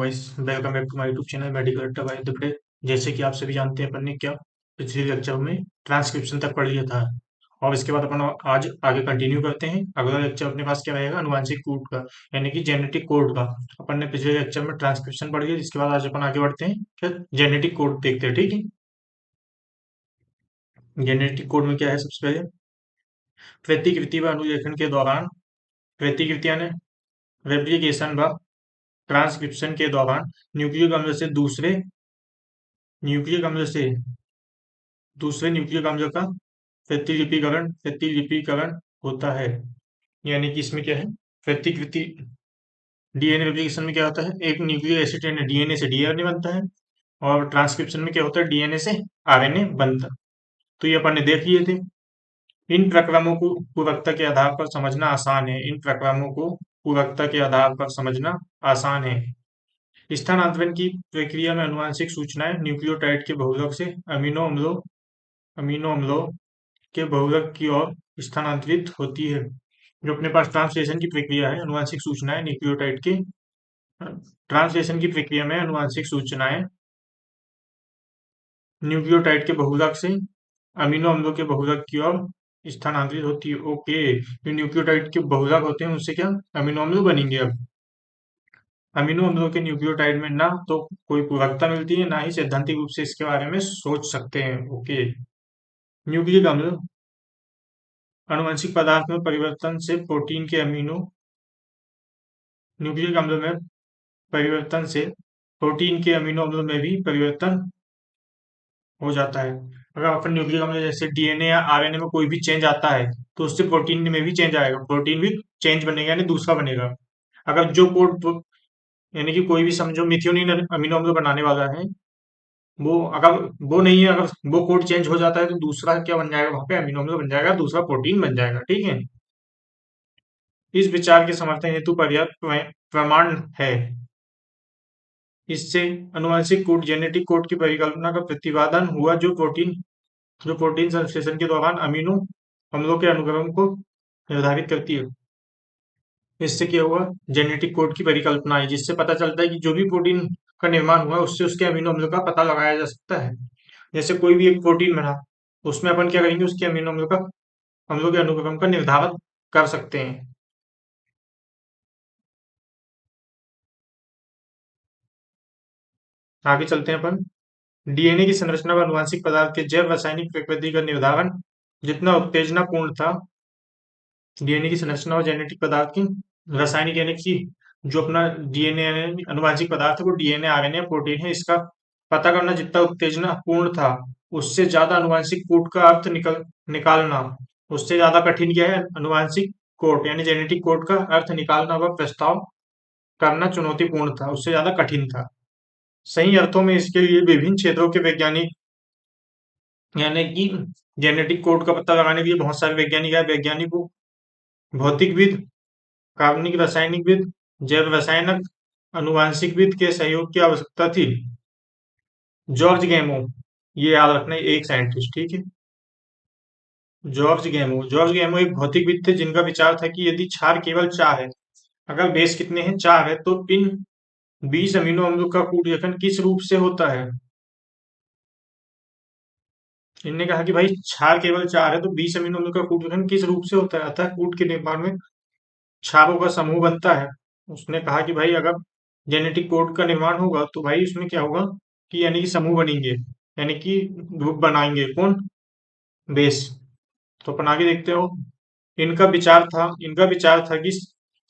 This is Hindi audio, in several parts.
Guys, welcome back to my YouTube channel medical अड्डा बाय द डे। जैसे कि आप सभी जानते हैं, अपन ने क्या पिछले लेक्चर में ट्रांसक्रिप्शन तक पढ़ लिया था। और इसके बाद अपन आज आगे कंटिन्यू करते हैं। अगला लेक्चर अपने पास क्या रहेगा, अनुवांशिक कोड का, यानी कि जेनेटिक कोड का। अपन ने पिछले लेक्चर में ट्रांसक्रिप्शन पढ़ लिया, जिसके बाद आज अपन आगे बढ़ते हैं, फिर जेनेटिक कोड देखते हैं। ठीक है, जेनेटिक कोड में क्या है, सबसे पहले प्रतिकृति व अनुलेखन के दौरान, प्रतिकृति यानी रेप्लिकेशन व ट्रांसक्रिप्शन के दौरान न्यूक्लिक अम्ल से न्यूक्लिक अम्ल से दूसरे न्यूक्लिक अम्ल का प्रतिलिपिकरण होता है। यानी कि इसमें क्या है, प्रतिकृति डीएनए रेप्लिकेशन में क्या होता है, एक न्यूक्लिक एसिड यानी डीएनए से डीआरएनए बनता है, और ट्रांसक्रिप्शन में क्या होता है, डीएनए से आरएनए बनता है। तो ये अपन ने देख लिए थे। इन प्रक्रमों को पूरकता के आधार पर समझना आसान है। इन प्रक्रमों को पूरकता के आधार पर समझना आसान है। स्थानांतरण की प्रक्रिया में अनुवांशिक सूचनाएं न्यूक्लियोटाइड के बहुलक से अमीनो अम्लों के बहुलक की ओर स्थानांतरित होती है। जो अपने पास ट्रांसलेशन की प्रक्रिया है, अनुवांशिक सूचनाएं न्यूक्लियोटाइड के ट्रांसलेशन की प्रक्रिया में अनुवांशिक सूचनाएं न्यूक्लियोटाइड के बहुलक से अमीनो अम्लों के बहुलक की ओर स्थानांतरित होती है। ओके, जो न्यूक्लियोटाइड के बहुलक होते हैं उससे क्या अमीनो अम्ल बनेंगे। अब अमीनो अम्लों के न्यूक्लियोटाइड में ना तो कोई पूरकता मिलती है, ना ही सैद्धांतिक रूप से इसके बारे में सोच सकते हैं। ओके, न्यूक्लिक अम्ल आनुवंशिक पदार्थ में परिवर्तन से प्रोटीन के अमीनो न्यूक्लिक अम्ल में परिवर्तन से प्रोटीन के अमीनो अम्ल में भी परिवर्तन हो जाता है। अगर अपन न्यूक्लिक अम्ल जैसे डीएनए या आरएनए में कोई भी चेंज आता है, तो उससे प्रोटीन में भी चेंज आएगा, प्रोटीन भी चेंज बनेगा, यानी दूसरा बनेगा। अगर जो कोड यानी कि कोई भी समझो मिथ्योनिन अमीनो अम्ल बनाने वाला है, वो अगर वो नहीं है, अगर वो कोड चेंज हो जाता है, तो दूसरा क्या बन जाएगा, वहां पे अमीनो अम्ल बन जाएगा, दूसरा प्रोटीन बन जाएगा। ठीक है, इस विचार के समर्थन हेतु पर्याप्त प्रमाण है। इससे अनुवांशिक कोड जेनेटिक कोड की परिकल्पना का प्रतिपादन हुआ, जो प्रोटीन संश्लेषण के दौरान अमीनो अम्लों के अनुक्रम को निर्धारित करती है। इससे क्या हुआ, जेनेटिक कोड की परिकल्पना है, जिससे पता चलता है कि जो भी प्रोटीन का निर्माण हुआ, उससे उसके अमीनो अम्ल का पता लगाया जा सकता है। जैसे कोई भी एक प्रोटीन बना, उसमें अपन क्या करेंगे, उसके अमीनो अम्लों के अनुक्रम का निर्धारण कर सकते हैं। आगे चलते हैं अपन। डीएनए की संरचना व आनुवंशिक पदार्थ के जैव रासायनिक प्रकृति का निर्धारण जितना उत्तेजनापूर्ण था, डीएनए की संरचना और जेनेटिक पदार्थ की रासायनिक, यानी कि जो अपना डीएनए अनुवांशिक पदार्थ है, वो डीएनए आरएनए प्रोटीन है, इसका पता करना जितना उत्तेजनापूर्ण था, उससे ज्यादा अनुवांशिक कोड का अर्थ निकालना, उससे ज्यादा कठिन क्या है, अनुवांशिक कोड यानी जेनेटिक कोड का अर्थ निकालना व प्रस्ताव करना चुनौतीपूर्ण था, उससे ज्यादा कठिन था। सही अर्थों में इसके लिए विभिन्न क्षेत्रों के वैज्ञानिक, यानी कि जेनेटिक कोड का पता लगाने के लिए बहुत सारे वैज्ञानिक आए। वैज्ञानिकों, भौतिकविद, कार्बनिक रासायनिकविद, जैव रसायनक, अनुवांशिकविद के सहयोग की आवश्यकता थी। जॉर्ज गैमो, ये याद रखना, एक साइंटिस्ट, ठीक है। जॉर्ज गैमो एक भौतिकविद थे, जिनका विचार था कि यदि क्षार केवल 4 है, अगर बेस कितने हैं, 4 है, तो इन 20 अमीनो अम्लों का कूट गठन किस रूप से होता है। इनने कहा कि भाई क्षार केवल 4 है, तो 20 अमीनो अम्लों का कूट गठन किस रूप से होता है, अतः कूट के निर्माण में क्षारों का समूह बनता है। उसने कहा कि भाई अगर जेनेटिक कोड का निर्माण होगा, तो भाई उसमें क्या होगा कि यानी कि समूह बनेंगे, यानी कि ग्रुप बनाएंगे, कौन, बेस। तो अपन आगे देखते हो। इनका विचार था कि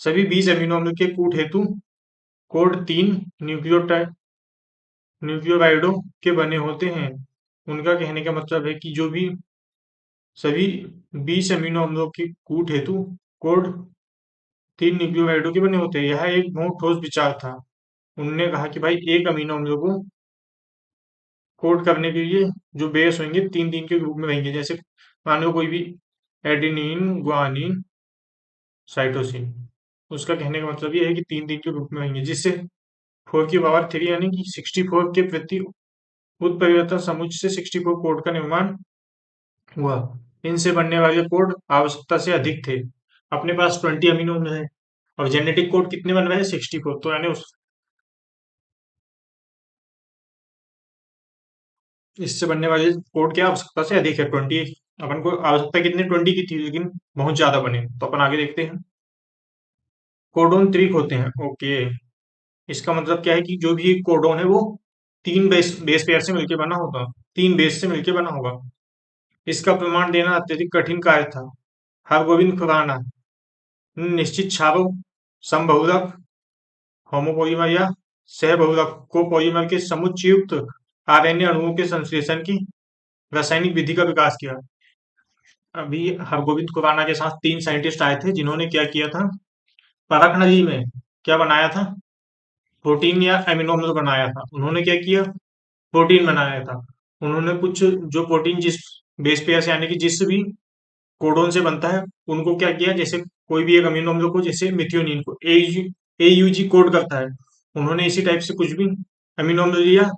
सभी 20 अमीनो अम्ल के कूट हेतु कोड 3 न्यूक्लियोटाइड न्यूक्लियोराइडों के बने होते हैं। उनका कहने का मतलब है कि जो भी सभी 20 अमीनो अम्लों के कूट हेतु कोड 3 न्यूक्लियोराइडों के बने होते हैं। यह एक बहुत ठोस विचार था। उन्होंने कहा कि भाई एक अमीनो अम्ल को कोड करने के लिए जो बेस होंगे, 3 के ग्रुप में रहेंगे। जैसे मान लो कोई भी एडेनिन, गुआनिन, साइटोसिन, उसका कहने का मतलब ये है कि 3 के ग्रुप में रहेंगे, जिससे 4 की पावर 3 यानी कि 64 के प्रति उत्परिवर्तन समुच्चय से 64 कोड का निर्माण हुआ। इनसे बनने वाले कोड आवश्यकता से अधिक थे। अपने पास 20 अमीनो अम्ल है, और जेनेटिक कोड कितने बन रहे हैं, 64, तो यानी इससे बनने वाले कोड की आवश्यकता से अधिक है 20। अपन को आवश्यकता कितनी 20 की थी, लेकिन बहुत ज्यादा बने, तो अपन आगे देखते हैं। कोडोन त्रिक होते हैं, ओके। इसका मतलब क्या है कि जो भी एक कोडोन है वो तीन बेस बेस पेयर से मिलकर बना होगा, तीन बेस से मिलकर बना होगा। इसका प्रमाण देना अत्यधिक कठिन कार्य था। हरगोविंद खुराना निश्चित छारों, समबहुलक, होमोपॉलीमर या सहबहुलक को पॉलीमर के समुच्चयुक्त आरएनए अणुओं के संश्लेषण की रासायनिक विधि का विकास किया। अभी हरगोविंद खुराना के साथ तीन साइंटिस्ट आए थे जिन्होंने क्या किया था, परख नली में क्या बनाया था, प्रोटीन या एमिनो अम्ल बनाया था। उन्होंने क्या किया, प्रोटीन बनाया था। उन्होंने कुछ जो प्रोटीन जिस बेस पेयर से यानी कि जिस भी कोडोन से बनता है उनको क्या किया, जैसे कोई भी एक अमीनो अम्ल को, जैसे मिथियोनिन को एयूजी कोड करता है, उन्होंने इसी टाइप से कुछ भी अमीनो अम्ल लिया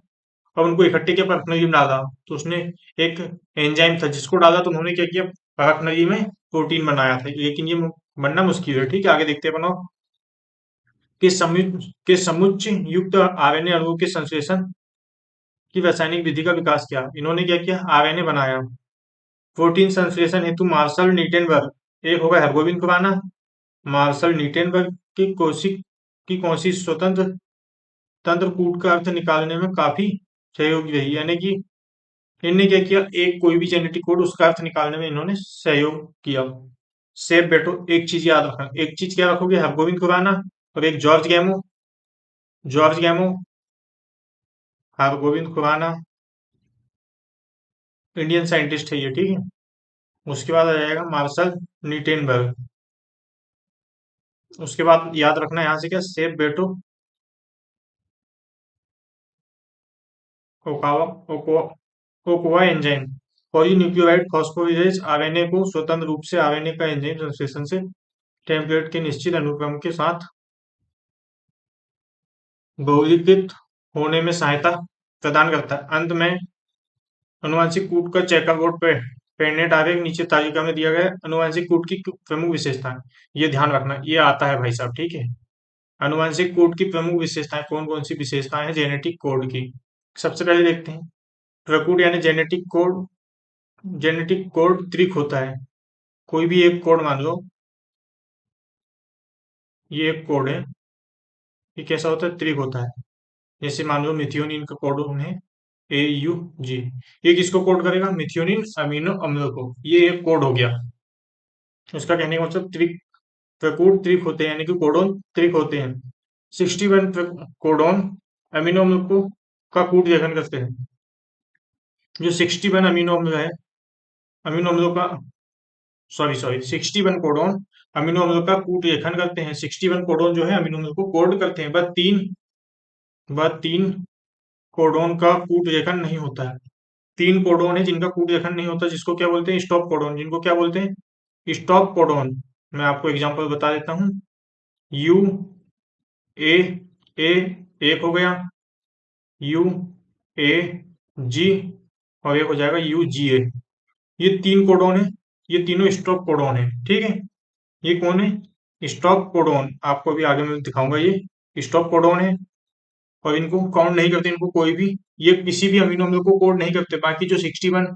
और उनको इकट्ठे किया, परखनली में डाला। तो उसने एक एंजाइम था जिसको डाला, तो उन्होंने क्या किया, परखनली में प्रोटीन बनाया था। लेकिन ये बनना मुश्किल है, ठीक है। आगे देखते हैं, बनाओ के समुच्चय युक्त आरएनए अणुओं के संश्लेषण की रासायनिक विधि का विकास किया। इन्होंने क्या किया, आरएनए बनाया। प्रोटीन संश्लेषण हेतु मार्शल नीटेनबर्ग, एक होगा हरगोविंद खुराना, मार्शल नीटेनबर्ग की कोशिश स्वतंत्र तंत्र कूट का अर्थ निकालने में काफी सहयोगी रही। यानी कि इनने क्या किया, एक कोई भी जेनेटिक कोड उसका अर्थ निकालने में इन्होंने सहयोग किया। सेफ बेटो, एक चीज याद रखना, एक चीज क्या रखोगे, हरगोविंद खुराना और एक George गैमो। George गैमो, Hargovind Khurana, Indian scientist है ये, ठीक है। उसके बाद आ जाएगा मार्शल नीटेनबर्ग। उसके बाद याद रखना यहाँ से क्या, सेफ बेटो, ओकावा, ओको, ओकोवा एंजाइम, पॉलीन्यूक्लियोटाइड फॉस्फोरिलेज आरएनए को स्वतंत्र रूप से आरएनए का एंजाइम संश्लेषण से टेम्पलेट के निश्चित अनुक्रम के साथ बहुलीकृत होने में सहायता प्रदान करता है। अंत में अनुवांशिक कूट का चेकरबोर्ड पे पेड़नेट आरेख नीचे तालिका में दिया गया है। अनुवांशिक कूट की प्रमुख विशेषताएं, ये ध्यान रखना, ये आता है भाई साहब, ठीक है। अनुवांशिक कोड की प्रमुख विशेषताएं, कौन कौन सी विशेषताएं हैं जेनेटिक कोड की। सबसे पहले देखते हैं, प्रकूट यानी जेनेटिक कोड। जेनेटिक कोड त्रिक होता है। कोई भी एक कोड मान लो, ये एक कोड है, ये कैसा होता है, त्रिक होता है। जैसे मान लो मिथियोनिन का कोड है AUG, ये किसको कोड करेगा, मिथियोनिन अमीनो अम्ल को, ये एक कोड हो गया। उसका कहने का मतलब त्रिक, प्रकूट त्रिक होते हैं, यानी कि कोडोन त्रिक होते हैं। 61 कोडोन अमीनो अम्ल को का कूट लेखन करते हैं। जो 61 अमीनो अम्ल है, अमीनो अम्लों का, सॉरी सॉरी 61 कोडोन अमीनो अम्लों का कूट लेखन करते हैं। 61 कोडोन जो है अमीनो अम्ल को कोड करते हैं, बस तीन कोडोन का कूट लेखन नहीं होता है। तीन कोडोन है जिनका कूट लेखन नहीं होता, जिसको क्या बोलते हैं, स्टॉप कोडोन। जिनको क्या बोलते हैं, स्टॉप कोडोन। मैं आपको एग्जांपल बता देता हूँ। यू ए ए एक हो गया, यू ए जी, और एक हो जाएगा UGA। ये तीन कोडोन है, ये तीनों स्टॉप कोडोन है, ठीक है। ये कौन है, स्टॉप कोडोन, आपको अभी आगे मैं दिखाऊंगा। ये स्टॉप कोडोन है और इनको काउंट नहीं करते, इनको कोई भी, ये किसी भी अमीनो अम्ल को कोड नहीं करते। बाकी जो 61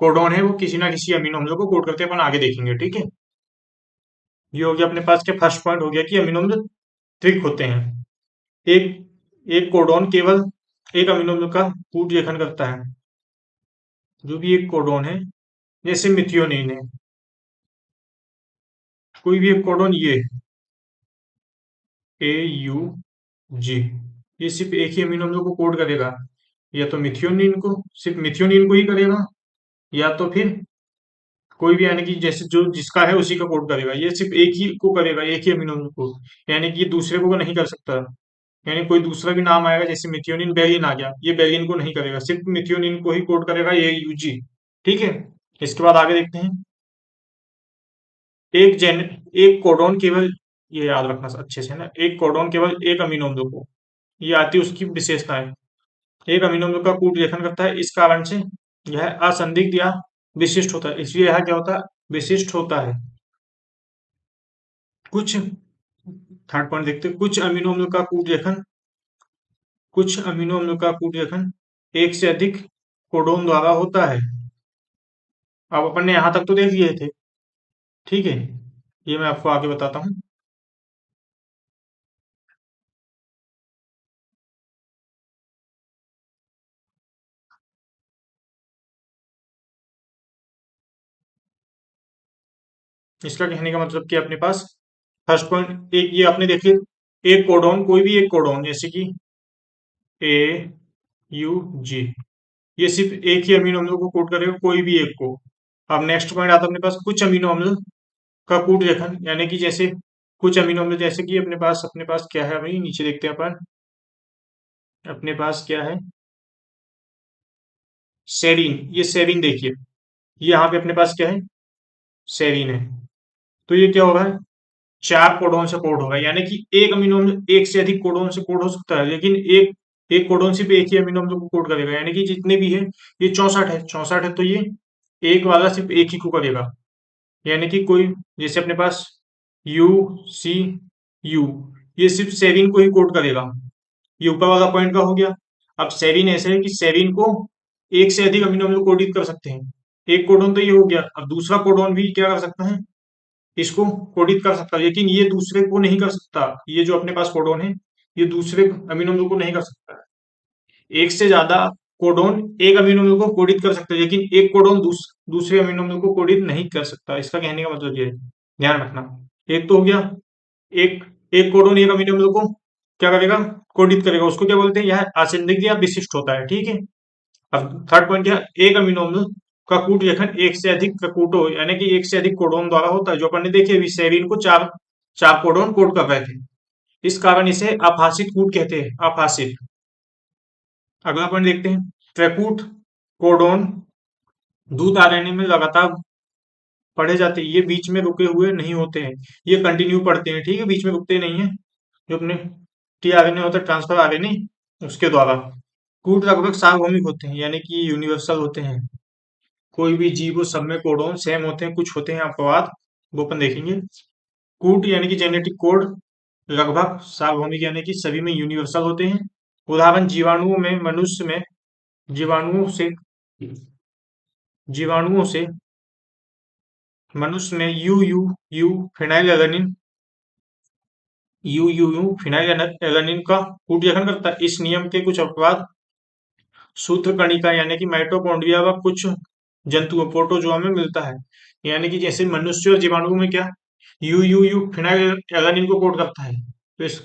कोडोन है वो किसी ना किसी अमीनो अम्ल को कोड करते हैं, अपन आगे देखेंगे, ठीक है। ये हो गया अपने पास के फर्स्ट पॉइंट हो गया कि अमीनो अम्ल त्रिक होते हैं। एक एक कोडोन केवल एक अमीनो अम्ल का कूट लेखन करता है। जो भी एक कोडोन है, जैसे मिथियोनिन है, कोई भी एक कोडोन, ये AUG, ये सिर्फ एक ही अमीनो अम्ल को कोड करेगा। या तो मिथियोनिन को, सिर्फ मिथियोनिन को ही करेगा, या तो फिर कोई भी, यानी कि जैसे जो जिसका है उसी का कोड करेगा। ये सिर्फ एक ही को करेगा, एक ही अमीनो अम्ल को, यानी कि ये दूसरे को नहीं कर सकता। यानी कोई दूसरा भी नाम आएगा, जैसे मिथियोनिन बेरिन आ गया, ये बेरिन को नहीं करेगा, सिर्फ मिथियोनिन को ही कोड करेगा AUG, ठीक है। इसके बाद आगे देखते हैं, एक कोडोन केवल, ये याद रखना अच्छे से ना, एक कोडोन केवल एक अमीनो अम्ल को, ये आती है उसकी विशेषताएं। एक अमीनो अम्ल का कूट लेखन करता है, इस कारण से यह असंदिग्ध या विशिष्ट होता है। इसलिए यह क्या होता है, विशिष्ट होता है। कुछ थर्ड पॉइंट देखते हैं, कुछ अमीनो अम्ल का कूट लेखन एक से अधिक कोडोन द्वारा होता है। अब अपन ने यहाँ तक तो देख लिए थे, ठीक है। ये मैं आपको आगे बताता हूँ। इसका कहने का मतलब कि अपने पास फर्स्ट पॉइंट एक ये आपने देखिए, एक कोडोन, कोई भी एक कोडोन जैसे कि ए यू जी, ये सिर्फ एक ही अमीनो अम्ल को कोड करेगा, कोई भी एक को। अब नेक्स्ट पॉइंट आता है अपने पास कुछ अमीनो अम्ल का कूट लेखन, यानी कि जैसे कुछ अमीनो अम्ल जैसे कि अपने पास क्या है, अभी नीचे देखते हैं अपन। अपने पास क्या है, सेरीन, ये सेरीन देखिए, ये यहाँ पे अपने पास क्या है, सेरीन है। तो ये क्या हो रहा है, चार कोडोन से कोड होगा, यानी कि एक अमीनो अम्ल एक से अधिक कोडोन से कोड हो सकता है, लेकिन एक एक कोडोन सिर्फ एक ही अमीनो अम्ल को कोड करेगा, यानी कि जितने भी है, ये 64 है तो ये एक वाला सिर्फ एक ही को करेगा। यानी कि कोई, जैसे अपने पास यू सी यू, ये सिर्फ सेरीन को ही कोड करेगा। ये ऊपर वाला पॉइंट का हो गया। अब सेरीन ऐसे है कि सेरीन को एक से अधिक अमीनो अम्ल कोडित कर सकते हैं। एक कोडोन तो ये हो गया, अब दूसरा कोडोन भी क्या कर सकता है, इसको कोडित कर सकता है, लेकिन ये दूसरे को नहीं कर सकता। ये जो अपने पास कोडोन है, ये दूसरे अमीनो अम्ल को नहीं कर सकता। एक से ज्यादा कोडोन एक अमीनो अम्ल को कोडित कर सकता है, लेकिन एक कोडोन दूसरे अमीनो अम्ल को कोडित नहीं कर सकता। इसका कहने का मतलब ये है, ध्यान रखना। एक तो हो गया, एक एक कोडोन एक अमीनो अम्ल को क्या करेगा, कोडित करेगा, उसको क्या बोलते हैं, यह आसंदिग्ध या विशिष्ट होता है, ठीक है। अब थर्ड पॉइंट क्या, एक अमीनो अम्ल का कूट लेखन एक से अधिक कूटो, यानी कि एक से अधिक कोडोन द्वारा होता है। जो अपन ने देखिए अभी सेरीन को चार चार कोडोन कोड कर रहे थे, इस कारण इसे अभाषित कूट कहते हैं, अभाषित। अगला पॉइंट देखते हैं, ट्रैकूट कोडोन दूध आरएनए में लगातार पढ़े जाते हैं, ये बीच में रुके हुए नहीं होते हैं, ये कंटिन्यू पढ़ते हैं, ठीक है, बीच में रुकते नहीं है। जो अपने टी आरएनए होता है, ट्रांसफर आरएनए, उसके द्वारा। कूट लगभग सार्वभौमिक होते हैं, यानी कि यूनिवर्सल होते हैं। कोई भी जीव सब में कोडोन सेम होते हैं, कुछ होते हैं अपवाद, वो अपन देखेंगे। कूट यानी कि जेनेटिक कोड लगभग सार्वभौमिक, यानी कि सभी में यूनिवर्सल होते हैं। उदाहरण जीवाणुओं में, मनुष्य में जीवाणुओं से जीवाणुओं से मनुष्य में यू यू यू फिनाइलएलनिन फिनाइलएलनिन का कूट लेखन करता है। इस नियम के कुछ अपवाद सूत्र कणिका यानी कि माइटोकॉन्ड्रिया व कुछ जंतुओं प्रोटोजोआ में मिलता है। यानी कि जैसे मनुष्य और जीवाणु में क्या, यू फिनाइलएलनिन को कोड करता है। तो इस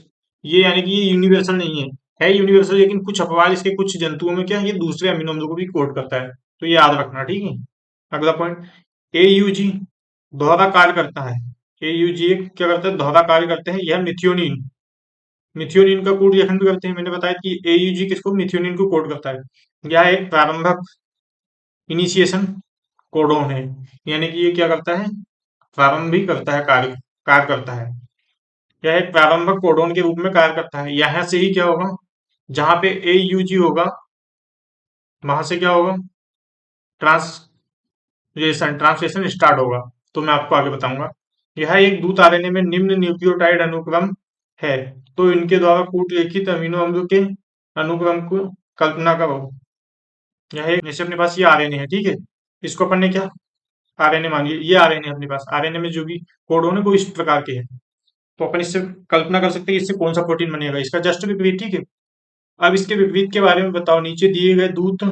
ये यानी कि ये यूनिवर्सल नहीं है यूनिवर्सल, लेकिन कुछ अपवाद इसके, कुछ जंतुओं में क्या, ये दूसरे अमीनो अम्लों को भी कोड करता है। तो ये याद रखना, ठीक है। अगला पॉइंट, एयूजी दोहरा कार्य करता है। एयूजी क्या करता है, दोहरा कार्य करते हैं। यह मिथ्योनिन मिथ्योनिन का कोड लेखन भी करते हैं। मैंने बताया कि एयूजी किसको, मिथ्योनिन को कोड करता है। यह एक प्रारंभक इनिशिएशन कोडोन है, यानी कि ये क्या करता है, प्रारंभिक करता है, कार्य करता है। यह एक प्रारंभक कोडोन के रूप में कार्य करता है। यहाँ से ही क्या होगा, जहां पे एयूजी होगा, वहां से क्या होगा, ट्रांसलेशन स्टार्ट होगा। तो मैं आपको आगे बताऊंगा। यह एक दूत आरएनए में निम्न न्यूक्लियोटाइड अनुक्रम है। तो इनके द्वारा कूट लिखित अमीनो अम्ल के अनुक्रम को कल्पना करो। यह एक, जैसे अपने पास ये आरएनए है, ठीक है, इसको अपन ने क्या, आरएनए मान लिया, ये आरएनए अपने पास, आरएनए में जो भी कोडोन है वो इस प्रकार के है। तो अपन इससे कल्पना कर सकते हैं इससे कौन सा प्रोटीन बनेगा, इसका जस्ट विपरीत, ठीक है। अब इसके विपरीत के बारे में बताओ, नीचे दिए गए दूत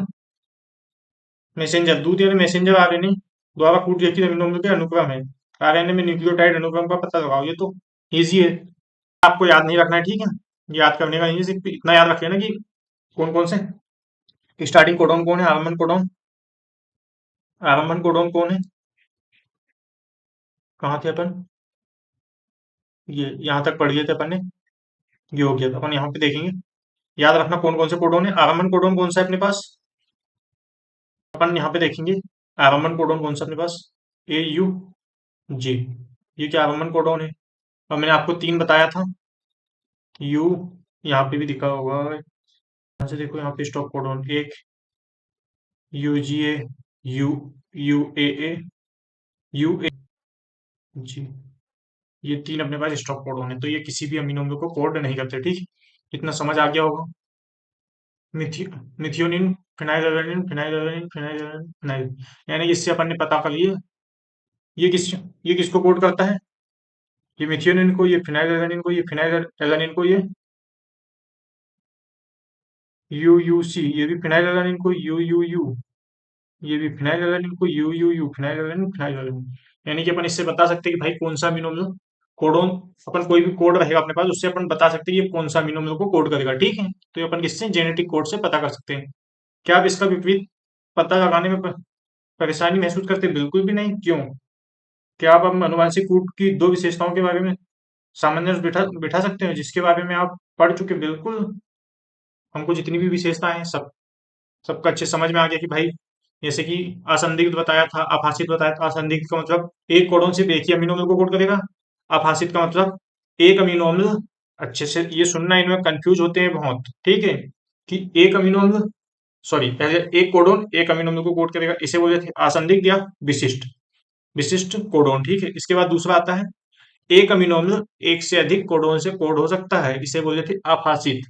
मैसेंजर, दूध यानी मैसेंजर आरएनए द्वारा कूट लिखित अमीनो अम्ल के अनुक्रम है। आरएनए में न्यूक्लियोटाइड अनुक्रम का पता लगाओ। ये तो इजी है, आपको याद नहीं रखना है, ठीक है। याद करने का नहीं है, सिर्फ इतना याद रख लेना कि कौन कौन से स्टार्टिंग कोडोन कौन है, आरंभन कोडोन कौन है, कहाँ थे अपन, ये यहाँ तक पढ़ गए थे अपन ने, ये हो गया था, अपन यहाँ पे देखेंगे। याद रखना कौन कौन से कोडोन है। आरंभन कोडोन कौन सा है अपने पास, अपन यहाँ पे देखेंगे। आरंभन कोडोन कौन सा अपने पास, ए यू जी, ये क्या आरंभन कोडोन है। और मैंने आपको तीन बताया था, यू, यहाँ पे भी दिखा होगा, यहाँ से देखो, यहाँ पे स्टॉप कोडोन एक, यूजीए, यू यूएए, यूए जी, ये तीन अपने पास स्टॉप कोडोन है। तो ये किसी भी अमीनो अम्ल को कोड नहीं करते, ठीक, इतना समझ आ गया होगा। मिथियोनिन, फिनाइलएलनिन, फिनाइलएलनिन, फिनाइलएलनिन, फिनाइल, यानी कि इससे अपन ने पता कर लिया ये किस ये किसको कोड करता है, ये मिथियोनिन को, ये फिनाइलएलनिन को, ये फिनाइलएलनिन को, ये यूयूसी, ये भी फिनाइलएलनिन को यूयूयू, ये भी फिनाइलएलनिन को यूयूयू, फिनाइलएलनिन, फिनाइलएलनिन, यानी कि अपन इससे बता सकते हैं कि भाई कौन सा अमीनो अम्ल कोडोन, अपन कोई भी कोड रहेगा अपने पास उससे अपन बता सकते हैं ये कौन सा अमीनो अम्ल को कोड करेगा, ठीक है। तो ये अपन किससे जेनेटिक कोड से पता कर सकते हैं। क्या आप इसका विपरीत पता लगाने में परेशानी महसूस करते हैं? बिल्कुल भी नहीं। क्यों? क्या आप अब अनुवांशिक कूट की दो विशेषताओं के बारे में सामंजस्य बिठा बिठा सकते हो जिसके बारे में आप पढ़ चुके? बिल्कुल। हमको जितनी भी विशेषताएं हैं सबका अच्छे समझ में आ गया कि भाई जैसे कि असंदिग्ध बताया था, अभाषित बताया था। असंदिग्ध का मतलब एक कोडोन सिर्फ एक ही अमीनो अम्ल को कोड करेगा। अभाषित का मतलब एक अमीनो अम्ल, अच्छे से ये सुनना, इनमें कंफ्यूज होते हैं बहुत, ठीक है, कि एक अमीनो अम्ल, सॉरी, पहले एक कोडोन एक अमीनो अम्ल को कोड करेगा, इसे बोलते थे असंदिग्ध या विशिष्ट, विशिष्ट कोडोन, ठीक है। इसके बाद दूसरा आता है एक अमीनो अम्ल एक से अधिक कोडोन से कोड हो सकता है, इसे बोलते थे अभाषित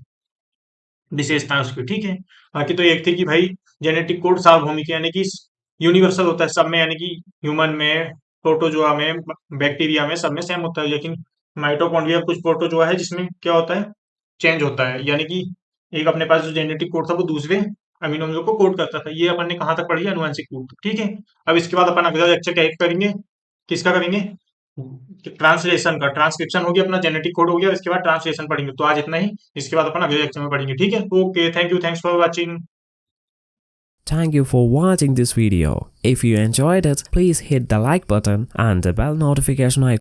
विशेषता उसकी, ठीक है। बाकी तो एक थी कि भाई जेनेटिक कोड सार्वभौमिक यानी कि यूनिवर्सल होता है सब में, यानी कि ह्यूमन में, प्रोटोजोआ में, बैक्टीरिया में, सब में सेम होता है। लेकिन माइटोकॉन्ड्रिया कुछ प्रोटोजोआ है जिसमें क्या होता है, चेंज होता है, यानी कि एक अपने पास जो जेनेटिक कोड था वो दूसरे अमीनो अम्लों को कोड करता था। ये अपन ने कहाँ तक पढ़ी है? अनुवांशिक कोड, ठीक है। अब इसके बाद अपन अगला लेक्चर क्या करेंगे, किसका करेंगे? ट्रांसलेशन का। ट्रांसक्रिप्शन हो गया अपना, जेनेटिक कोड हो गया, इसके बाद ट्रांसलेशन पढ़ेंगे। तो आज इतना ही, इसके बाद अपन अगले लेक्चर में पढ़ेंगे, ठीक है। Okay, thank you, thanks for watching. Thank you for watching this video. If you enjoyed it, please hit the like button and the bell notification icon.